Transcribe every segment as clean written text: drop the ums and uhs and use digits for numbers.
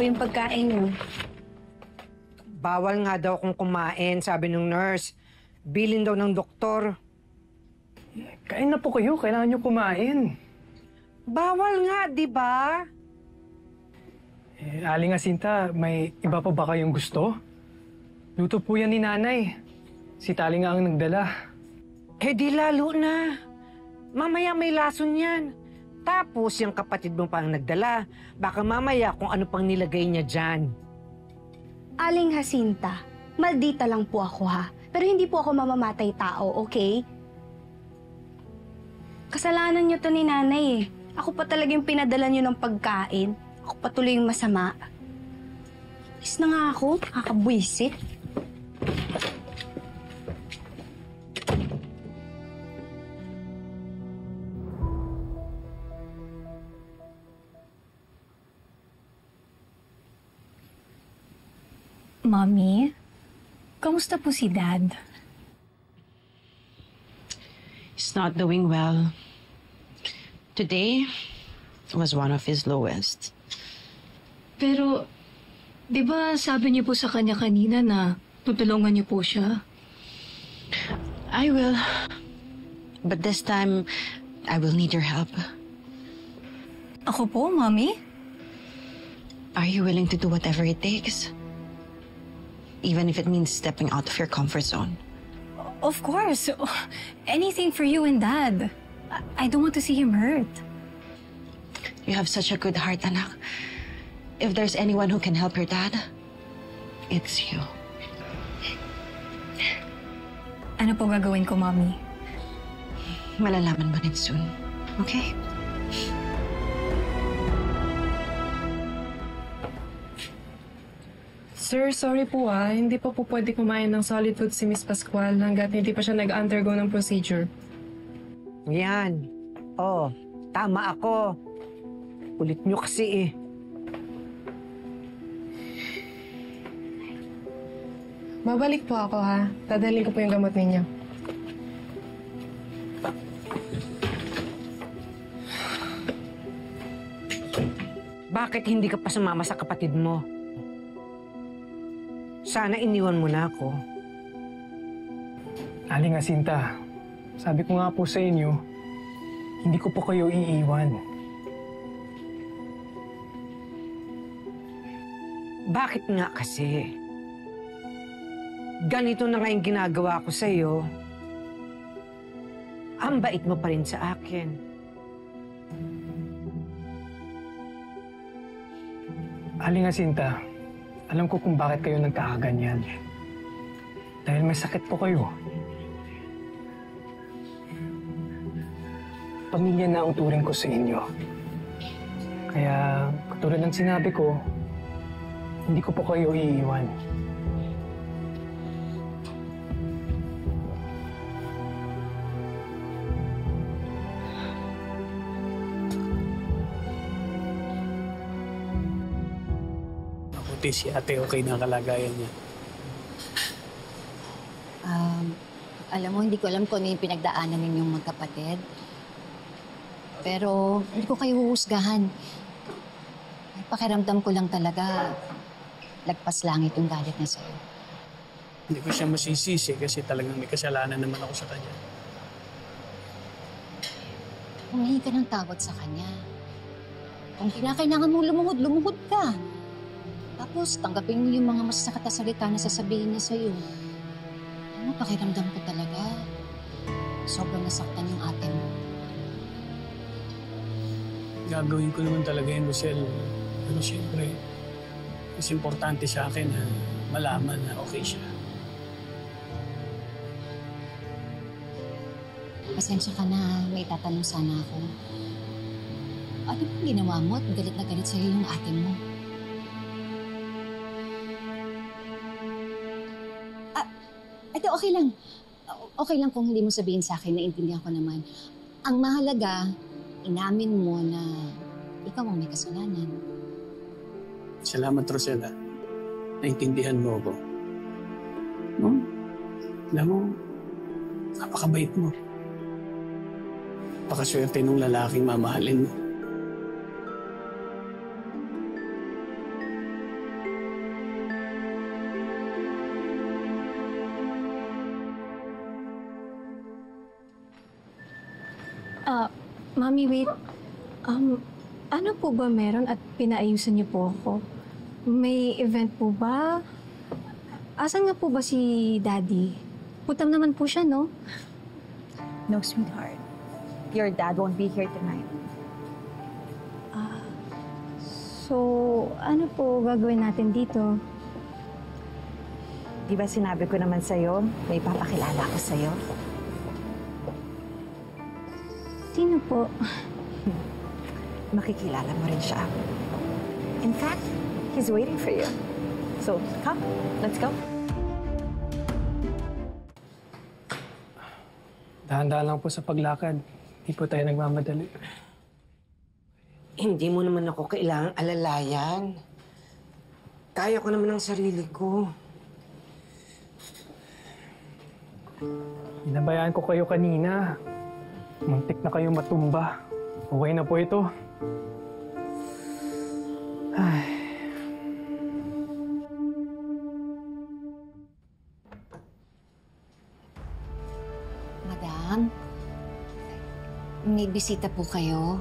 po yung pagkain niyo. Bawal nga daw akong kumain, sabi ng nurse. Bilin daw ng doktor. Kain na po kayo. Kailangan nyo kumain. Bawal nga, di ba? Aling Jacinta, may iba pa ba kayong gusto? Luto po yan ni nanay. Si Tali nga ang nagdala. Eh di lalo na. Mamaya may lason yan. Tapos yung kapatid mo pa ang nagdala. Baka mamaya kung ano pang nilagay niya dyan. Aling Jacinta, maldita lang po ako ha. Pero hindi po ako mamamatay tao, okay? Kasalanan niyo to ni nanay eh. Ako pa talaga yung pinadala niyo ng pagkain. Ako pa tuloy yung masama. Is na nga ako, kakabwisit. Mommy, kamusta po si Dad? He's not doing well. Today was one of his lowest. Pero, di ba sabi niyo po sa kanya kanina na tutulungan niyo po siya? I will. But this time, I will need your help. Ako po, Mommy? Are you willing to do whatever it takes? Even if it means stepping out of your comfort zone. Of course. Anything for you and Dad. I don't want to see him hurt. You have such a good heart, anak. If there's anyone who can help your dad, it's you. Ano po gagawin ko, Mommy? Malalaman mo rin soon. Okay? Sir, sorry po hindi pa po pwede kumain ng solid food si Miss Pascual hanggat hindi pa siya nag-undergo ng procedure. Yan. Oh, tama ako. Kulit nyo kasi eh. Babalik po ako Dadalhin ko po yung gamot ninyo. Bakit hindi ka pa sumama sa kapatid mo? Sana iniwan mo na ako. Aling Jacinta, sabi ko nga po sa inyo, hindi ko po kayo iiwan. Bakit nga kasi? Ganito na nga yung ginagawa ko sa'yo. Ang bait mo pa rin sa akin. Aling Jacinta, alam ko kung bakit kayo nagkakaganyan. Dahil may sakit po kayo. Pamilya na ang turing ko sa inyo. Kaya, katulad ng sinabi ko, hindi ko po kayo iiwan. Mabuti si ate okay na kalagayan niya. Alam mo, hindi ko alam kung ano yung pinagdaanan ninyong magkapatid. Pero hindi ko kayo huhusgahan. Pakiramdam ko lang talaga, lagpas langit yung galit niya sa'yo. Hindi ko siya masisisi kasi talagang may kasalanan naman ako sa kanya. Humingi ka ng tawad sa kanya. Kung kinakailangan mo lumuhod, lumuhod ka. Tapos tanggapin mo yung mga masasakit na salita na sasabihin niya sa'yo. Ano, pakiramdam ko talaga, sobrang nasaktan yung ate mo. Gagawin ko naman talaga yun, Rosel. Pero siyempre, mas importante sa akin na malaman na okay siya. Pasensya ka na, may tatanong sana ako. Ano bang ginawa mo at galit na galit sa'yo yung ate mo? Ito, okay lang. Okay lang kung hindi mo sabihin sa akin, naiintindihan ko naman. Ang mahalaga, inamin mo na ikaw ang may kasalanan. Salamat, Rosel. Naintindihan mo ako. No? Alam mo, napakabait mo. Napakaswerte nung lalaking mamahalin mo. Mami, wait. Ano po ba meron at pinaayusan niyo po ako? May event po ba? Asan nga po ba si Daddy? Putam naman po siya, no? No, sweetheart. Your dad won't be here tonight. So, ano po gagawin natin dito? Di ba sinabi ko naman sa'yo, may papakilala ko sa'yo? Sino po? Makikilala mo rin siya. In fact, he's waiting for you. So, come, let's go. Dahan-dahan lang po sa paglakad. Hindi po tayo nagmamadali. Hindi mo naman ako kailangang alalayan. Kaya ko naman ang sarili ko. Inabayaan ko kayo kanina. Muntik na kayo matumba. Okay na po ito. Ay. Madam, may bisita po kayo.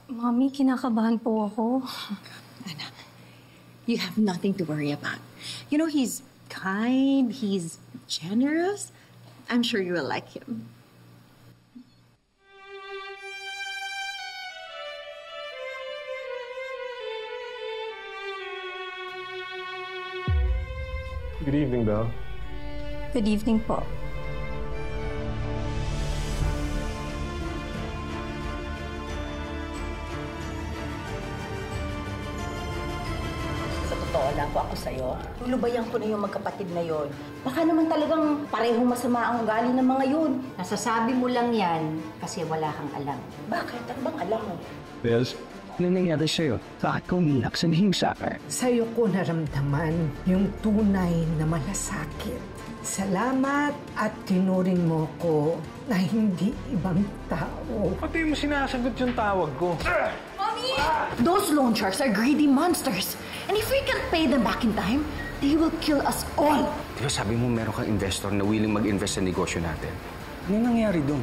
Mami, kinakabahan po ako. Anak, you have nothing to worry about. You know, he's kind, he's generous. I'm sure you will like him. Good evening, Belle. Good evening po. Sa totoo lang po ako sa'yo, lulubayan ko na yung magkapatid na yon. Baka naman talagang parehong masama ang ugali ng mga yun. Nasasabi mo lang yan kasi wala kang alam. Bakit? Ano bang alam mo? Belle, Ano nangyari sa'yo? Bakit ka umiyak sa himsaka? Sa'yo ko naramdaman yung tunay na malasakit. Salamat at tinuring mo ko na hindi ibang tao. Pati mo sinasagot yung tawag ko. Those loan sharks are greedy monsters. And if we can't pay them back in time, they will kill us all. Di ba sabi mo meron kang investor na willing mag-invest sa negosyo natin? Ano nangyari doon?